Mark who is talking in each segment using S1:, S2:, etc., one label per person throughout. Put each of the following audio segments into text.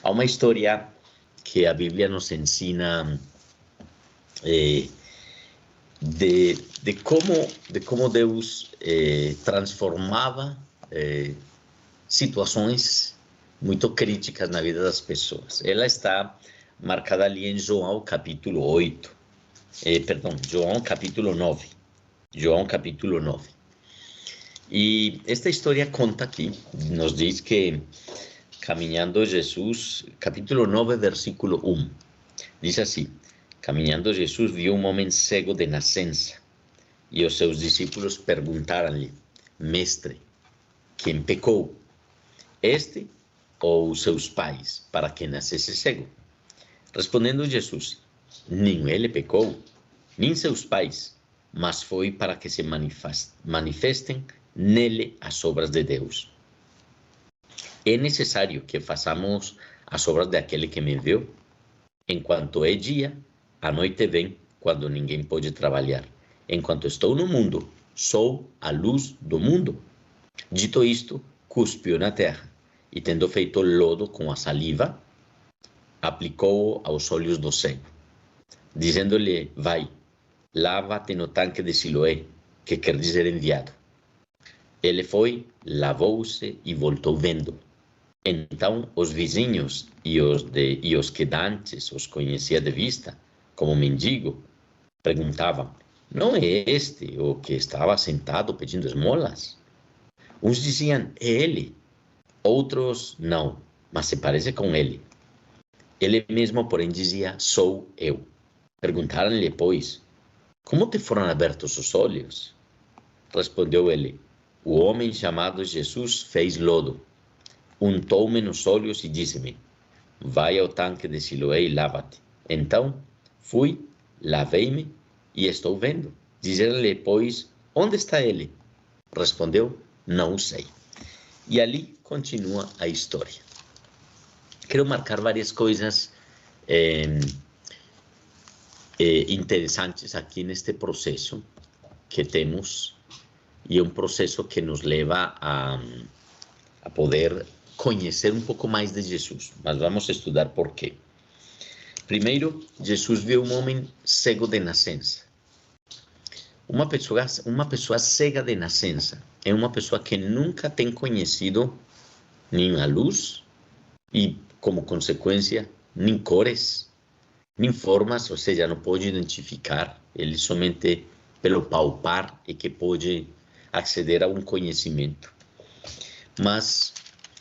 S1: Há uma história que a Bíblia nos ensina de como Deus transformava situações muito críticas na vida das pessoas. Ela está marcada ali em João capítulo 8, João capítulo 9. João capítulo 9. E esta história conta aqui, nos diz que caminhando Jesus, capítulo 9, versículo 1, diz assim: caminhando Jesus viu um homem cego de nascença, e os seus discípulos perguntaram-lhe: Mestre, quem pecou, este ou os seus pais, para que nascesse cego? Respondendo Jesus: nem ele pecou, nem seus pais, mas foi para que se manifestem nele as obras de Deus. É necessário que façamos as obras daquele que me enviou. Enquanto é dia, a noite vem, quando ninguém pode trabalhar. Enquanto estou no mundo, sou a luz do mundo. Dito isto, cuspiu na terra, e tendo feito lodo com a saliva, aplicou-o aos olhos do cego, dizendo-lhe: vai, lava-te no tanque de Siloé, que quer dizer enviado. Ele foi, lavou-se e voltou vendo. Então os vizinhos e os que dantes os conhecia de vista, como mendigo, perguntavam: não é este o que estava sentado pedindo esmolas? Uns diziam: é ele. Outros: não, mas se parece com ele. Ele mesmo, porém, dizia: sou eu. Perguntaram-lhe, pois: como te foram abertos os olhos? Respondeu ele: o homem chamado Jesus fez lodo, untou-me nos olhos e disse-me: vai ao tanque de Siloé e lava-te. Então fui, lavei-me e estou vendo. Dizer-lhe, pois, onde está ele? Respondeu: não sei. E ali continua a história. Quero marcar várias coisas interessantes aqui neste processo que temos, e é um processo que nos leva a poder conhecer um pouco mais de Jesus, mas vamos estudar por quê. Primeiro, Jesus viu um homem cego de nascença. Uma pessoa cega de nascença é uma pessoa que nunca tem conhecido nem a luz e, como consequência, nem cores, nem formas, ou seja, não pode identificar. Ele somente pelo palpar é que pode acceder a um conhecimento. Mas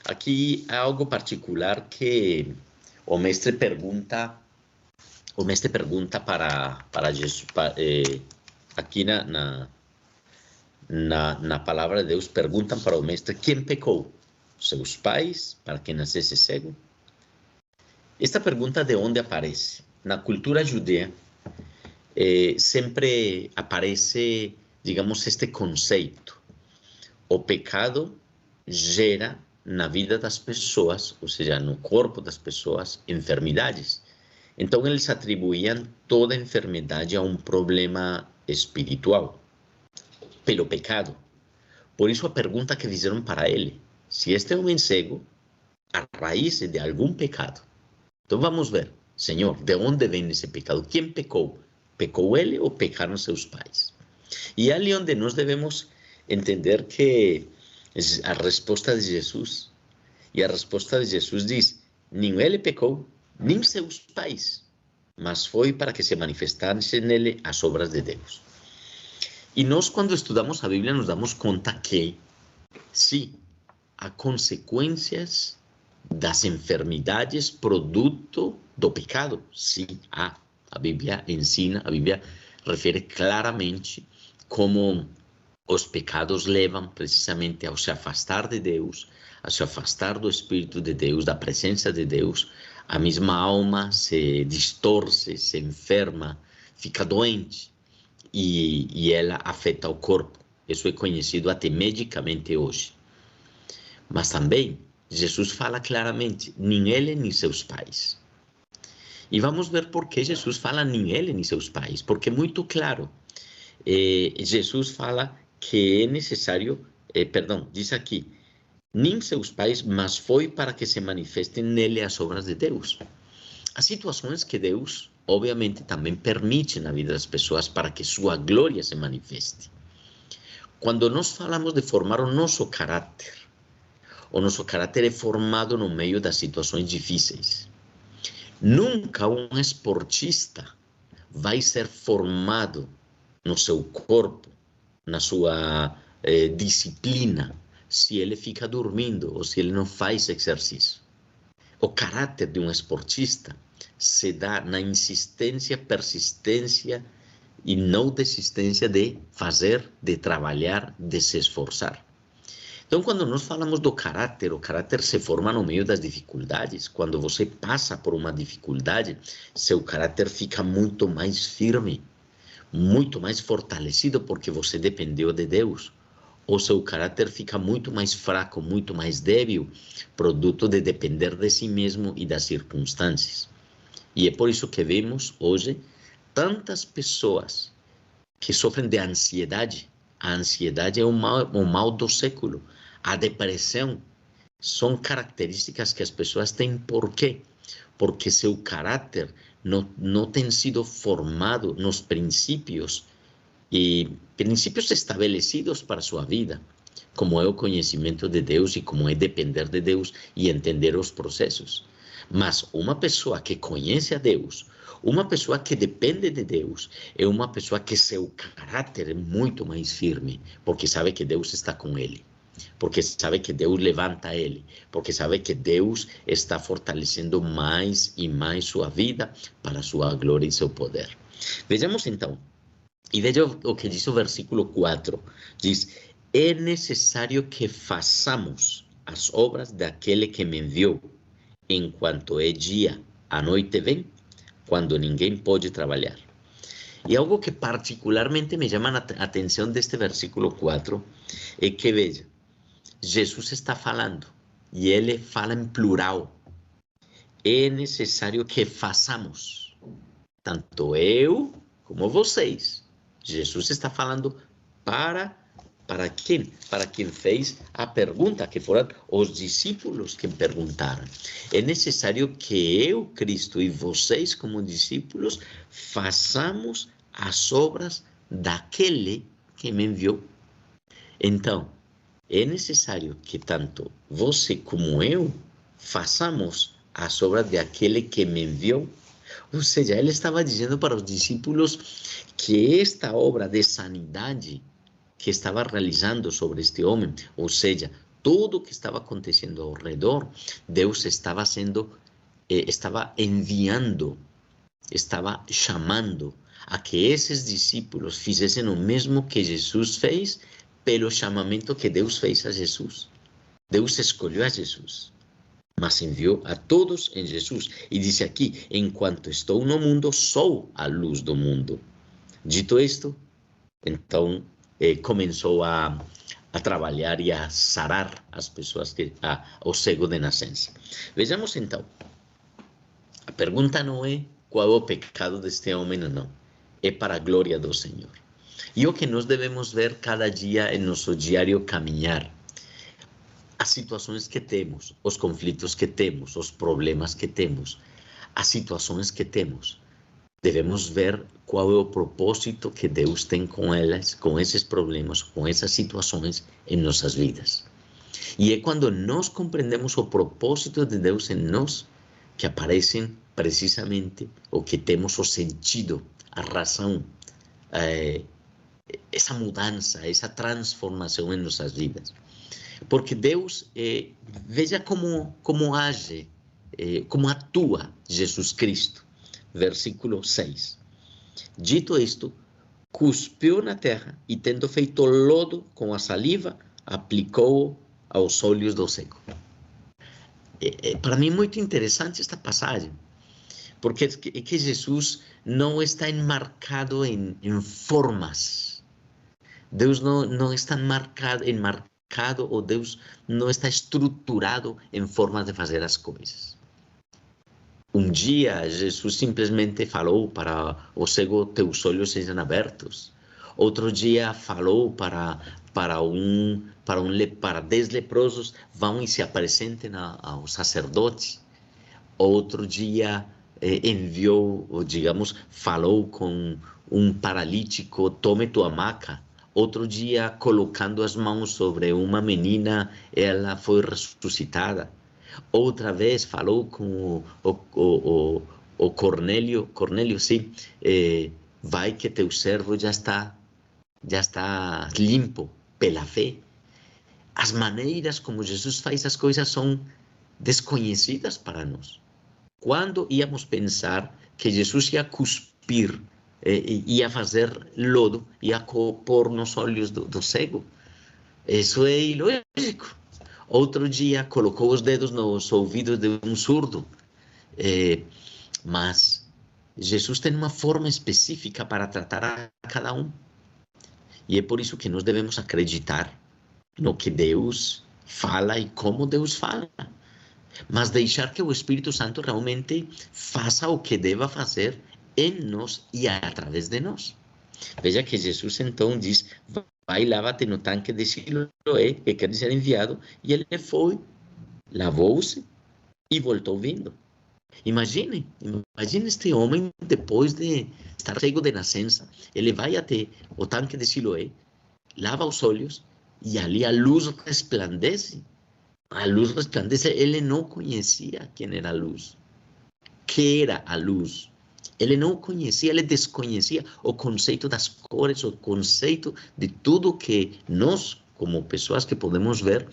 S1: aqui há algo particular que o mestre pergunta para Jesus, aqui na palavra de Deus, perguntam para o mestre: quem pecou? Seus pais, para que nascesse cego? Esta pergunta de onde aparece? Na cultura judia, sempre aparece, digamos, este conceito: o pecado gera na vida das pessoas, ou seja, no corpo das pessoas, enfermidades. Então, eles atribuíam toda enfermidade a um problema espiritual, pelo pecado. Por isso, a pergunta que fizeram para ele: se este homem cego, a raiz é de algum pecado. Então, vamos ver, Senhor, de onde vem esse pecado? Quem pecou? Pecou ele ou pecaram seus pais? E é ali onde nós devemos entender que a resposta de Jesus, e a resposta de Jesus diz: nem ele pecou, nem seus pais, mas foi para que se manifestassem nele as obras de Deus. E nós, quando estudamos a Bíblia, nos damos conta que, sim, há consequências das enfermidades produto do pecado. Sim, há. A Bíblia ensina, a Bíblia refere claramente como os pecados levam precisamente ao se afastar de Deus, a se afastar do Espírito de Deus, da presença de Deus. A mesma alma se distorce, se enferma, fica doente e ela afeta o corpo. Isso é conhecido até medicamente hoje. Mas também Jesus fala claramente: nem ele nem seus pais. E vamos ver por que Jesus fala nem ele nem seus pais, porque é muito claro. Jesus fala que é necessário, diz aqui, nem seus pais, mas foi para que se manifestem nele as obras de Deus. Há situações que Deus, obviamente, também permite na vida das pessoas para que sua glória se manifeste. Quando nós falamos de formar o nosso caráter é formado no meio das situações difíceis. Nunca um esportista vai ser formado no seu corpo, na sua disciplina, se ele fica dormindo ou se ele não faz exercício. O caráter de um esportista se dá na insistência, persistência e não desistência de fazer, de trabalhar, de se esforçar. Então, quando nós falamos do caráter, o caráter se forma no meio das dificuldades. Quando você passa por uma dificuldade, seu caráter fica muito mais firme, muito mais fortalecido, porque você dependeu de Deus. O seu caráter fica muito mais fraco, muito mais débil, produto de depender de si mesmo e das circunstâncias. E é por isso que vemos hoje tantas pessoas que sofrem de ansiedade. A ansiedade é o mal do século. A depressão são características que as pessoas têm. Por quê? Porque seu caráter não tem sido formado nos princípios e princípios estabelecidos para a sua vida, como é o conhecimento de Deus e como é depender de Deus e entender os processos. Mas uma pessoa que conhece a Deus, uma pessoa que depende de Deus, é uma pessoa que seu caráter é muito mais firme, porque sabe que Deus está com ele, porque sabe que Deus levanta ele, porque sabe que Deus está fortalecendo mais e mais sua vida para sua glória e seu poder. Vejamos então, e veja o que diz o versículo 4, diz, é necessário que façamos as obras daquele que me enviou, enquanto é dia, a noite vem, quando ninguém pode trabalhar. E algo que particularmente me chama a atenção deste versículo 4 é que, veja, Jesus está falando e ele fala em plural. É necessário que façamos, tanto eu como vocês. Jesus está falando para quem? Para quem fez a pergunta, que foram os discípulos que perguntaram. É necessário que eu, Cristo, e vocês como discípulos, façamos as obras daquele que me enviou. Então, é necessário que tanto você como eu façamos as obras daquele que me enviou. Ou seja, ele estava dizendo para os discípulos que esta obra de sanidade que estava realizando sobre este homem, ou seja, tudo o que estava acontecendo ao redor, Deus estava enviando, estava chamando a que esses discípulos fizessem o mesmo que Jesus fez, pelo chamamento que Deus fez a Jesus. Deus escolheu a Jesus, mas enviou a todos em Jesus. E disse aqui, enquanto estou no mundo, sou a luz do mundo. Dito isto, então, começou a trabalhar e a sarar as pessoas, o cego de nascença. Vejamos então, a pergunta não é qual é o pecado deste homem ou não, é para a glória do Senhor. E o que nós devemos ver cada dia em nosso diário caminhar, as situações que temos, os conflitos que temos, os problemas que temos, as situações que temos. Devemos ver qual é o propósito que Deus tem com elas, com esses problemas, com essas situações em nossas vidas. E é quando nós compreendemos o propósito de Deus em nós que aparecem precisamente o que temos o sentido, a razão, essa mudança, essa transformação em nossas vidas. Porque Deus, veja como age, como atua Jesus Cristo. Versículo 6. Dito isto, cuspiu na terra e, tendo feito lodo com a saliva, aplicou-o aos olhos do cego. Para mim é muito interessante esta passagem, porque é que Jesus não está enmarcado em formas. Deus não está enmarcado, ou Deus não está estruturado em formas de fazer as coisas. Um dia, Jesus simplesmente falou para o cego, teus olhos sejam abertos. Outro dia falou para para 10 leprosos, vão e se apresentem ao sacerdote. Outro dia enviou, ou digamos, falou com um paralítico, tome tua maca. Outro dia, colocando as mãos sobre uma menina, ela foi ressuscitada. Outra vez falou com o Cornélio, sim, vai que teu servo já está limpo pela fé. As maneiras como Jesus faz as coisas são desconhecidas para nós. Quando íamos pensar que Jesus ia cuspir, ia fazer lodo, ia pôr nos olhos do cego? Isso é ilógico. Outro dia colocou os dedos nos ouvidos de um surdo. Mas Jesus tem uma forma específica para tratar a cada um. E é por isso que nós devemos acreditar no que Deus fala e como Deus fala. Mas deixar que o Espírito Santo realmente faça o que deva fazer em nós e através de nós. Veja que Jesus então diz, vai, lava-te no tanque de Siloé, que quer dizer enviado, e ele foi, lavou-se e voltou vindo. Imagine este homem, depois de estar cego de nascença, ele vai até o tanque de Siloé, lava os olhos, e ali a luz resplandece. A luz resplandece. Ele não conhecia quem era a luz. Que era a luz? Ele não conhecia, ele desconhecia o conceito das cores, o conceito de tudo que nós, como pessoas que podemos ver,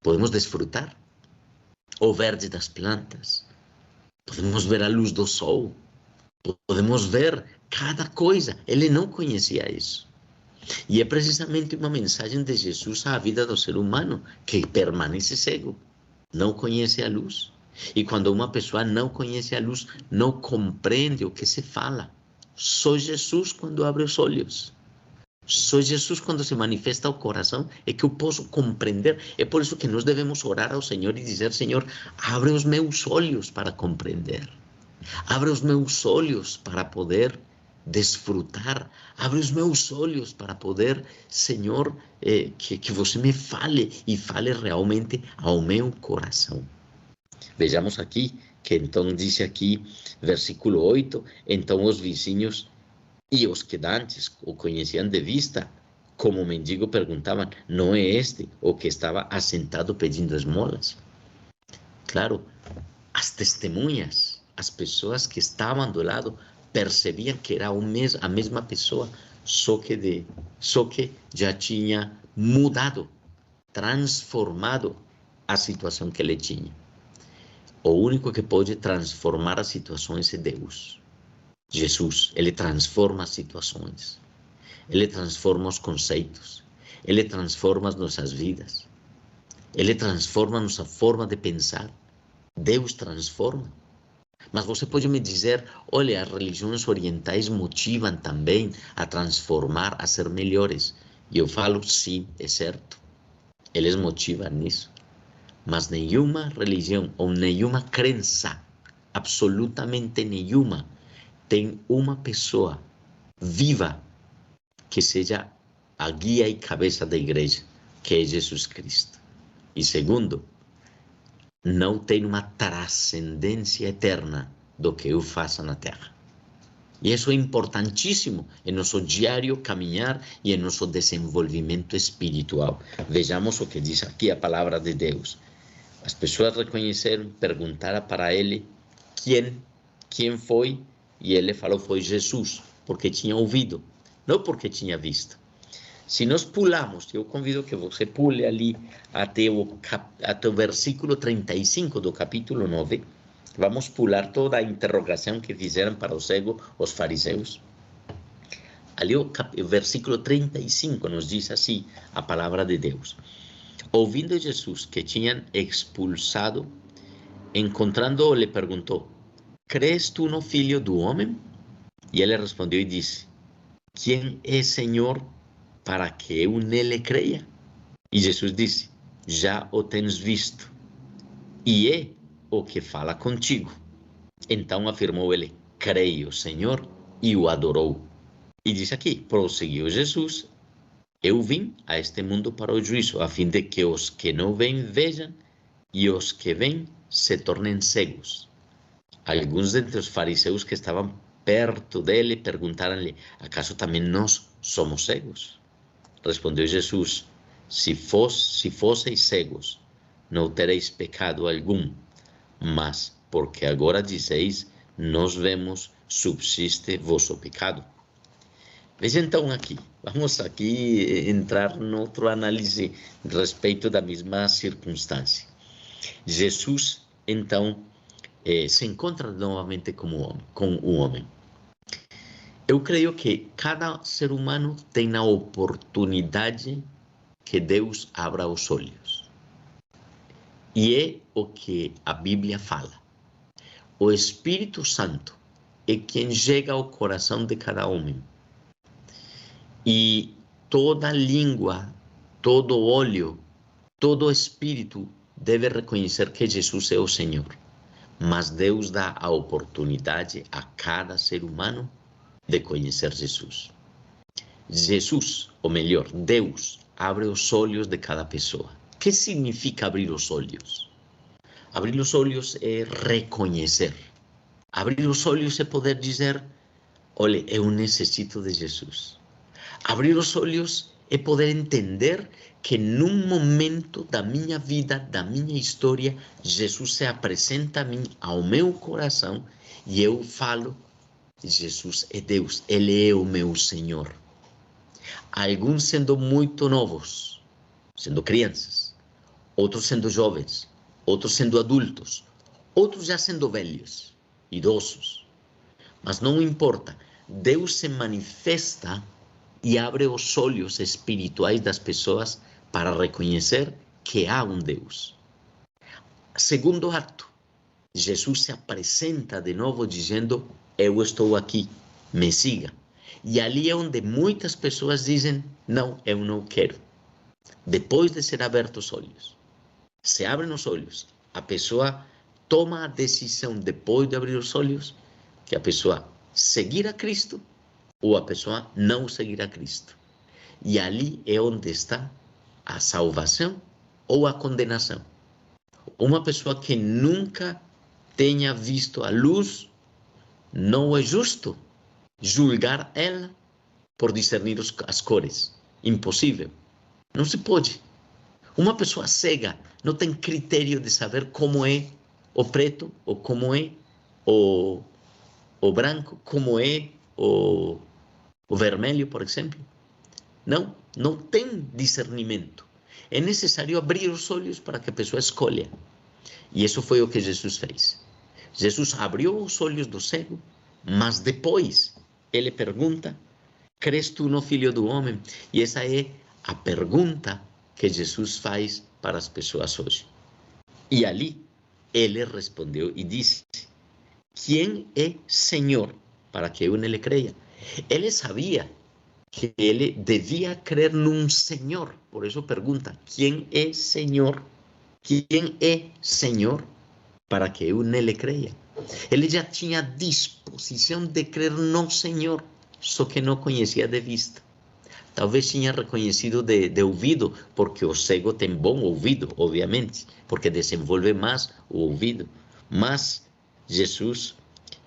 S1: podemos desfrutar. O verde das plantas, podemos ver a luz do sol, podemos ver cada coisa. Ele não conhecia isso. E é precisamente uma mensagem de Jesus à vida do ser humano, que permanece cego, não conhece a luz. E quando uma pessoa não conhece a luz, não compreende o que se fala. Só Jesus, quando abre os olhos, só Jesus, quando se manifesta o coração, é que eu posso compreender. É por isso que nós devemos orar ao Senhor e dizer, Senhor, abre os meus olhos para compreender. Abre os meus olhos para poder desfrutar. Abre os meus olhos para poder, Senhor, que você me fale e fale realmente ao meu coração. Vejamos aqui, que então diz aqui, versículo 8, então os vizinhos e os que antes o conheciam de vista, como mendigo, perguntavam, não é este o que estava assentado pedindo esmolas? Claro, as testemunhas, as pessoas que estavam do lado, percebiam que era a mesma pessoa, só que já tinha mudado, transformado a situação que ele tinha. O único que pode transformar as situações é Deus. Jesus, ele transforma as situações. Ele transforma os conceitos. Ele transforma as nossas vidas. Ele transforma a nossa forma de pensar. Deus transforma. Mas você pode me dizer, olha, as religiões orientais motivam também a transformar, a ser melhores. E eu falo, sim, é certo. Eles motivam nisso. Mas nenhuma religião ou nenhuma crença, absolutamente nenhuma, tem uma pessoa viva que seja a guia e cabeça da igreja, que é Jesus Cristo. E segundo, não tem uma transcendência eterna do que eu faça na terra. E isso é importantíssimo em nosso diário caminhar e em nosso desenvolvimento espiritual. Vejamos o que diz aqui a palavra de Deus. As pessoas reconheceram, perguntaram para ele quem foi, e ele falou, foi Jesus, porque tinha ouvido, não porque tinha visto. Se nós pulamos, eu convido que você pule ali até o versículo 35 do capítulo 9, vamos pular toda a interrogação que fizeram para o cego os fariseus. Ali o versículo 35 nos diz assim a palavra de Deus. Ouvindo Jesus que tinham expulsado, encontrando-o, lhe perguntou, crees tu no Filho do Homem? E ele respondeu e disse, quem é Senhor para que eu nele creia? E Jesus disse, já o tens visto, e é o que fala contigo. Então afirmou ele, creio, Senhor, e o adorou. E diz aqui, prosseguiu Jesus, Eu vim a este mundo para o juízo, a fim de que os que não veem vejam e os que veem se tornem cegos. Alguns dentre os fariseus que estavam perto dele perguntaram-lhe: acaso também nós somos cegos? Respondeu Jesus: se fosseis cegos, não tereis pecado algum, mas porque agora dizeis, nós vemos, subsiste vosso pecado. Veja então aqui, vamos aqui entrar em outra análise a respeito da mesma circunstância. Jesus, então, se encontra novamente com o homem. Eu creio que cada ser humano tem a oportunidade que Deus abra os olhos. E é o que a Bíblia fala. O Espírito Santo é quem chega ao coração de cada homem. E toda língua, todo olho, todo espírito deve reconhecer que Jesus é o Senhor. Mas Deus dá a oportunidade a cada ser humano de conhecer Jesus. Jesus, ou melhor, Deus, abre os olhos de cada pessoa. O que significa abrir os olhos? Abrir os olhos é reconhecer. Abrir os olhos é poder dizer: olha, eu necessito de Jesus. Abrir os olhos é poder entender que num momento da minha vida, da minha história, Jesus se apresenta a mim, ao meu coração, e eu falo: Jesus é Deus, Ele é o meu Senhor. Alguns sendo muito novos, sendo crianças, outros sendo jovens, outros sendo adultos, outros já sendo velhos, idosos. Mas não importa, Deus se manifesta e abre os olhos espirituais das pessoas para reconhecer que há um Deus. Segundo ato, Jesus se apresenta de novo dizendo: eu estou aqui, me siga. E ali é onde muitas pessoas dizem: não, eu não quero. Depois de ser abertos os olhos, se abrem os olhos, a pessoa toma a decisão, depois de abrir os olhos, que a pessoa seguir a Cristo ou a pessoa não seguir a Cristo. E ali é onde está a salvação ou a condenação. Uma pessoa que nunca tenha visto a luz, não é justo julgar ela por discernir as cores. Impossível. Não se pode. Uma pessoa cega não tem critério de saber como é o preto, ou como é o branco, como é o vermelho, por exemplo. Não tem discernimento. É necessário abrir os olhos para que a pessoa escolha. E isso foi o que Jesus fez. Jesus abriu os olhos do cego, mas depois ele pergunta: crês tu no Filho do Homem? E essa é a pergunta que Jesus faz para as pessoas hoje. E ali ele respondeu e disse: quem é Senhor para que eu nele creia? Ele sabia que ele devia crer num Senhor. Por isso pergunta: quem é Senhor? Quem é Senhor para que eu nele creia? Ele já tinha disposição de crer no Senhor, só que não conhecia de vista. Talvez tinha reconhecido de ouvido, porque o cego tem bom ouvido, obviamente, porque desenvolve mais o ouvido. Mas Jesus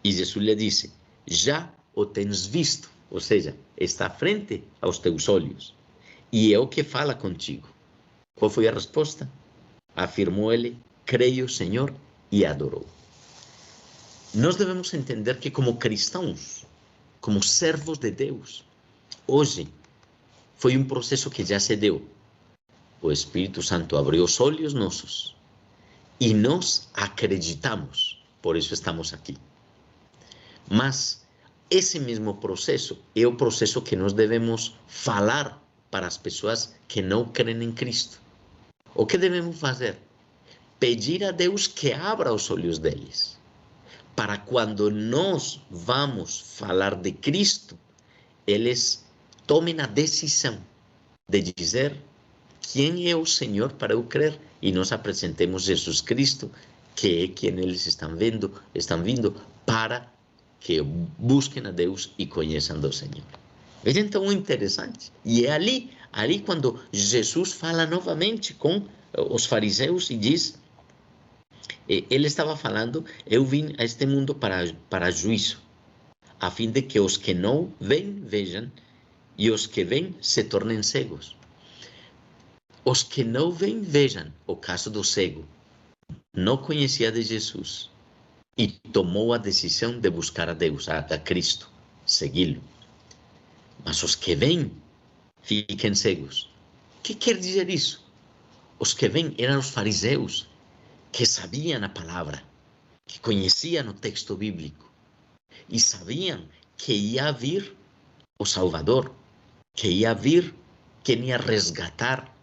S1: lhe disse: já o tens visto, ou seja, está frente aos teus olhos, e é o que fala contigo. Qual foi a resposta? Afirmou ele: creio, Senhor, e adorou. Nós devemos entender que, como cristãos, como servos de Deus, hoje foi um processo que já se deu. O Espírito Santo abriu os olhos nossos e nós acreditamos, por isso estamos aqui. Mas esse mesmo processo é o processo que nós devemos falar para as pessoas que não creem em Cristo. O que devemos fazer? Pedir a Deus que abra os olhos deles, para quando nós vamos falar de Cristo, eles tomem a decisão de dizer quem é o Senhor para eu crer, e nós apresentemos Jesus Cristo, que é quem eles estão vindo para que busquem a Deus e conheçam do Senhor. Veja então o interessante. E é ali quando Jesus fala novamente com os fariseus e diz, ele estava falando, eu vim a este mundo para juízo, a fim de que os que não veem, vejam, e os que veem se tornem cegos. Os que não veem, vejam, o caso do cego. Não conhecia de Jesus e tomou a decisão de buscar a Deus, a Cristo, segui-lo. Mas os que veem, fiquem cegos. O que quer dizer isso? Os que veem eram os fariseus, que sabiam a palavra, que conheciam o texto bíblico e sabiam que ia vir o Salvador, que ia vir quem ia resgatar,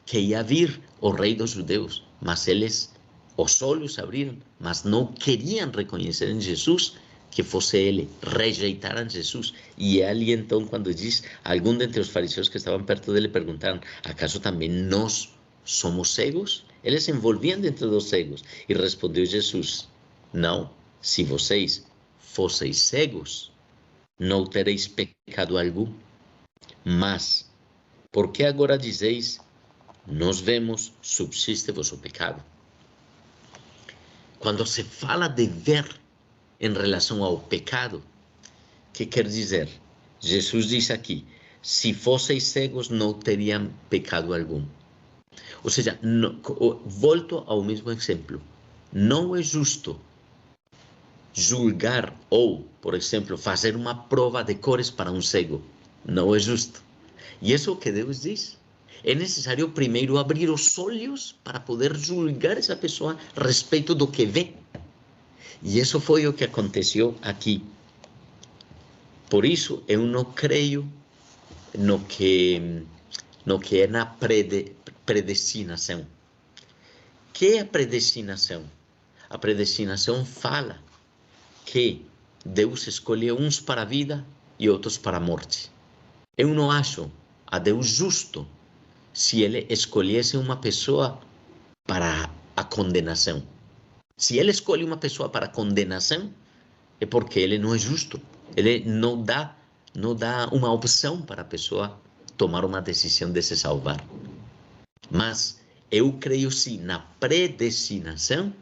S1: que ia vir o Rei dos Judeus. Mas eles, os olhos abriram, mas não queriam reconhecer em Jesus que fosse ele, rejeitaram Jesus. E é ali então quando diz, algum dentre os fariseus que estavam perto dele perguntaram, acaso também nós somos cegos? Eles se envolviam dentro dos cegos. E respondeu Jesus, não, se vocês fosseis cegos, não tereis pecado algum. Mas, por que agora dizeis, nós vemos, subsiste vosso pecado? Quando se fala de ver em relação ao pecado, que quer dizer? Jesus diz aqui, se fosseis cegos, não teriam pecado algum. Ou seja, volto ao mesmo exemplo. Não é justo julgar ou, por exemplo, fazer uma prova de cores para um cego. Não é justo. E isso é o que Deus diz. É necessário primeiro abrir os olhos para poder julgar essa pessoa a respeito do que vê. E isso foi o que aconteceu aqui. Por isso, eu não creio no que é na predestinação. O que é a predestinação? A predestinação fala que Deus escolhe uns para a vida e outros para a morte. Eu não acho a Deus justo se ele escolhesse uma pessoa para a condenação. Se ele escolhe uma pessoa para a condenação, é porque ele não é justo. Ele não dá uma opção para a pessoa tomar uma decisão de se salvar. Mas eu creio sim na predestinação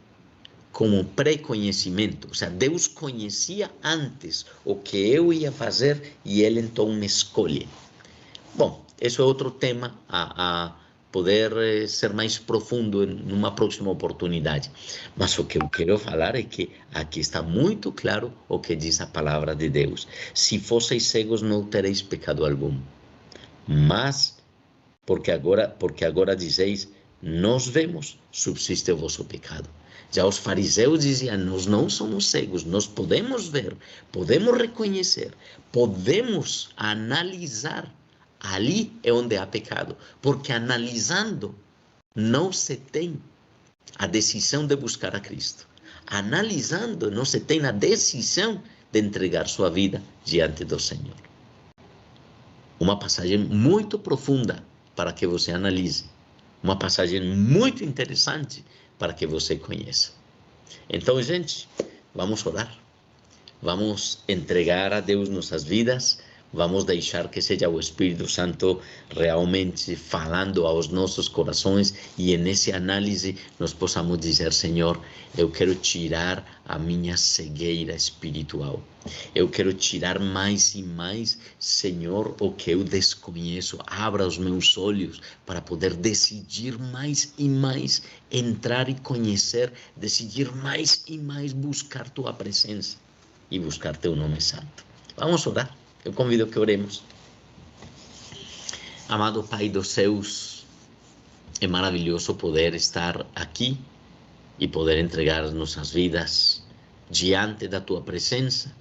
S1: como preconhecimento. Ou seja, Deus conhecia antes o que eu ia fazer e ele então me escolhe. Bom, isso é outro tema a poder ser mais profundo em uma próxima oportunidade. Mas o que eu quero falar é que aqui está muito claro o que diz a palavra de Deus. Se fosseis cegos, não tereis pecado algum. Mas, porque agora dizeis, nós vemos, subsiste o vosso pecado. Já os fariseus diziam, nós não somos cegos, nós podemos ver, podemos reconhecer, podemos analisar. Ali é onde há pecado, porque analisando não se tem a decisão de buscar a Cristo. Analisando não se tem a decisão de entregar sua vida diante do Senhor. Uma passagem muito profunda para que você analise. Uma passagem muito interessante para que você conheça. Então, gente, vamos orar. Vamos entregar a Deus nossas vidas. Vamos deixar que seja o Espírito Santo realmente falando aos nossos corações e nessa análise nós possamos dizer, Senhor, eu quero tirar a minha cegueira espiritual. Eu quero tirar mais e mais, Senhor, o que eu desconheço. Abra os meus olhos para poder decidir mais e mais, entrar e conhecer, decidir mais e mais buscar Tua presença e buscar Teu nome santo. Vamos orar. Eu convido que oremos. Amado Pai dos céus, é maravilhoso poder estar aqui e poder entregar nossas vidas diante da Tua presença,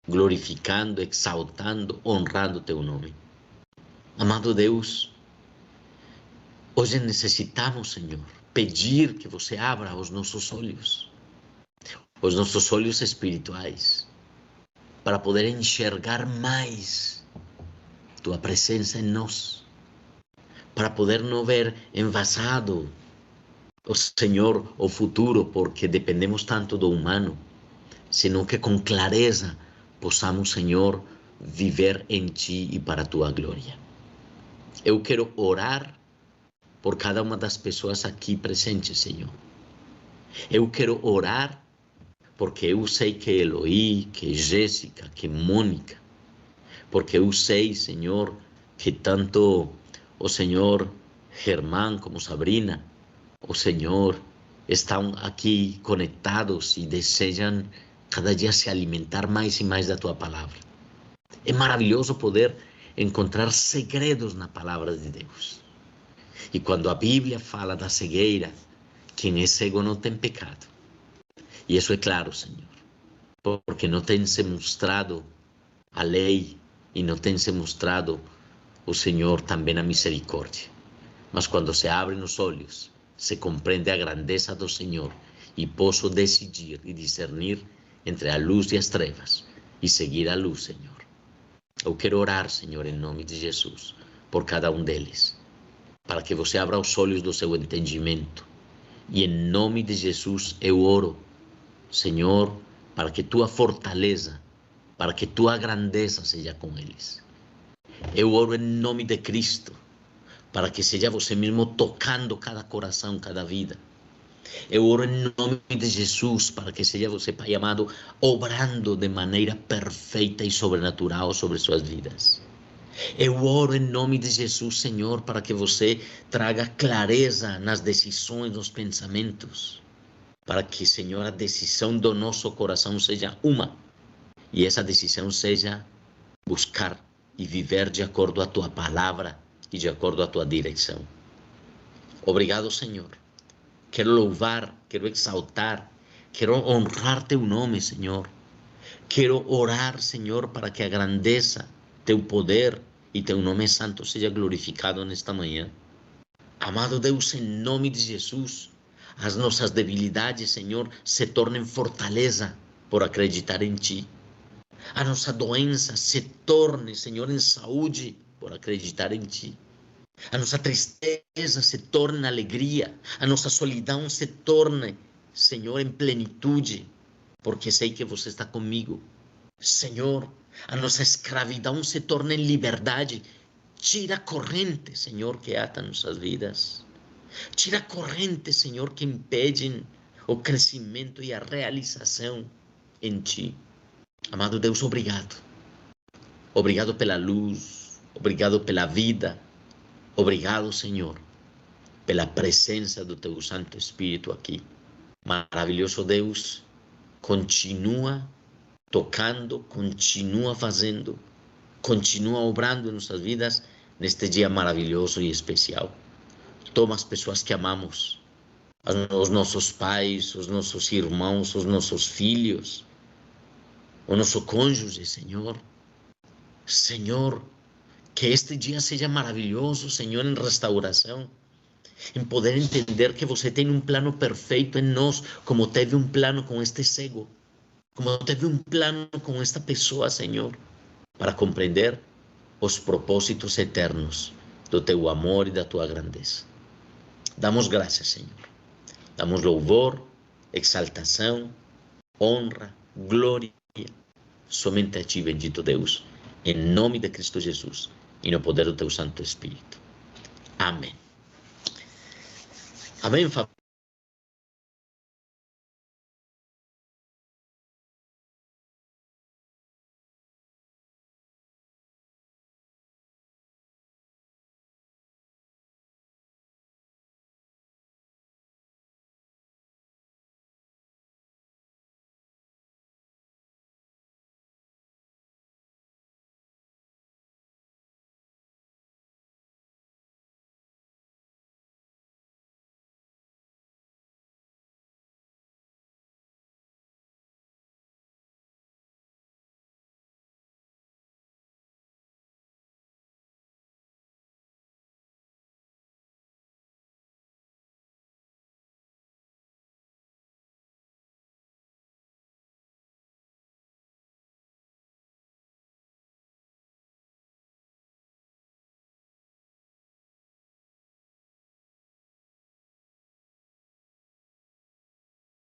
S1: glorificando, exaltando, honrando Teu nome. Amado Deus, hoje necessitamos, Senhor, pedir que você abra os nossos olhos espirituais, para poder enxergar mais Tua presença em nós, para poder não ver envasado, Senhor, o futuro, porque dependemos tanto do humano, senão que com clareza possamos, Senhor, viver em Ti e para a Tua glória. Eu quero orar por cada uma das pessoas aqui presentes, Senhor. Eu quero orar porque eu sei que Eloí, que Jéssica, que Mônica, porque eu sei, Senhor, que tanto o Senhor Germán como Sabrina, o Senhor, estão aqui conectados e desejam cada dia se alimentar mais e mais da Tua palavra. É maravilhoso poder encontrar segredos na palavra de Deus. E quando a Bíblia fala da cegueira, quem é cego não tem pecado. E isso é claro, Senhor, porque não tem se mostrado a lei e não tem se mostrado o Senhor também a misericórdia. Mas quando se abrem os olhos, se compreende a grandeza do Senhor e posso decidir e discernir entre a luz e as trevas e seguir a luz, Senhor. Eu quero orar, Senhor, em nome de Jesus, por cada um deles, para que você abra os olhos do seu entendimento. E em nome de Jesus eu oro, Senhor, para que Tua fortaleza, para que Tua grandeza seja com eles. Eu oro em nome de Cristo, para que seja você mesmo tocando cada coração, cada vida. Eu oro em nome de Jesus, para que seja você, Pai amado, obrando de maneira perfeita e sobrenatural sobre suas vidas. Eu oro em nome de Jesus, Senhor, para que você traga clareza nas decisões, nos pensamentos, para que, Senhor, a decisão do nosso coração seja uma, e essa decisão seja buscar e viver de acordo à Tua palavra e de acordo à Tua direção. Obrigado, Senhor. Quero louvar, quero exaltar, quero honrar Teu nome, Senhor. Quero orar, Senhor, para que a grandeza, Teu poder e Teu nome santo seja glorificado nesta manhã. Amado Deus, em nome de Jesus, as nossas debilidades, Senhor, se tornem fortaleza por acreditar em Ti. A nossa doença se torne, Senhor, em saúde por acreditar em Ti. A nossa tristeza se torne alegria. A nossa solidão se torne, Senhor, em plenitude, porque sei que você está comigo. Senhor, a nossa escravidão se torne em liberdade. Tira a corrente, Senhor, que ata nossas vidas. Tira a corrente, Senhor, que impedem o crescimento e a realização em Ti. Amado Deus, obrigado. Obrigado pela luz, obrigado pela vida. Obrigado, Senhor, pela presença do Teu Santo Espírito aqui. Maravilhoso Deus, continua tocando, continua fazendo, continua obrando em nossas vidas neste dia maravilhoso e especial. Toma as pessoas que amamos, os nossos pais, os nossos irmãos, os nossos filhos, o nosso cônjuge, Senhor. Senhor, que este dia seja maravilhoso, Senhor, em restauração, em poder entender que você tem um plano perfeito em nós, como teve um plano com este cego, como teve um plano com esta pessoa, Senhor, para compreender os propósitos eternos do Teu amor e da Tua grandeza. Damos graças, Senhor. Damos louvor, exaltação, honra, glória, somente a Ti, bendito Deus, em nome de Cristo Jesus e no poder do Teu Santo Espírito. Amém. Amém, família.